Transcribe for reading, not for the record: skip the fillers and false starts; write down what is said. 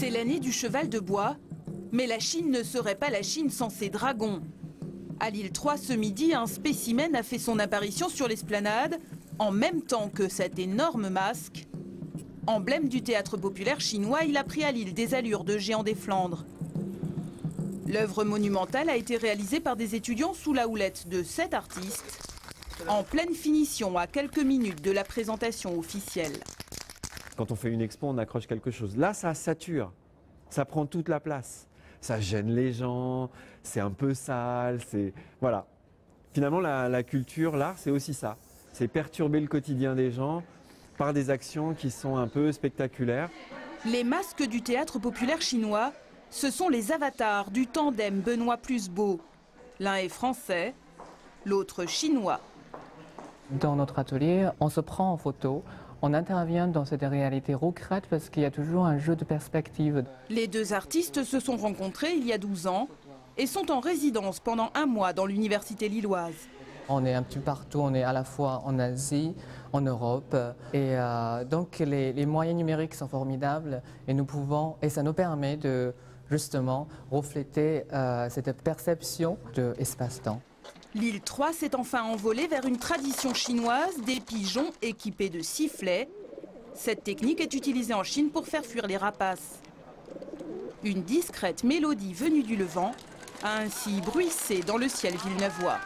C'est l'année du cheval de bois, mais la Chine ne serait pas la Chine sans ses dragons. À l'île 3 ce midi, un spécimen a fait son apparition sur l'esplanade, en même temps que cet énorme masque. Emblème du théâtre populaire chinois, il a pris à l'île des allures de géant des Flandres. L'œuvre monumentale a été réalisée par des étudiants sous la houlette de 7 artistes, en pleine finition à quelques minutes de la présentation officielle. Quand on fait une expo, on accroche quelque chose. Là, ça sature, ça prend toute la place. Ça gêne les gens, c'est un peu sale, c'est... Voilà. Finalement, la culture, l'art, c'est aussi ça. C'est perturber le quotidien des gens par des actions qui sont un peu spectaculaires. Les masques du théâtre populaire chinois, ce sont les avatars du tandem Benoît plus Beau. L'un est français, l'autre chinois. Dans notre atelier, on se prend en photo. On intervient dans cette réalité concrète parce qu'il y a toujours un jeu de perspective. Les deux artistes se sont rencontrés il y a 12 ans et sont en résidence pendant un mois dans l'université lilloise. On est un petit peu partout, on est à la fois en Asie, en Europe. Et donc les moyens numériques sont formidables et ça nous permet de justement refléter cette perception de espace-temps. L'île 3 s'est enfin envolée vers une tradition chinoise des pigeons équipés de sifflets. Cette technique est utilisée en Chine pour faire fuir les rapaces. Une discrète mélodie venue du Levant a ainsi bruissé dans le ciel villeneuvois.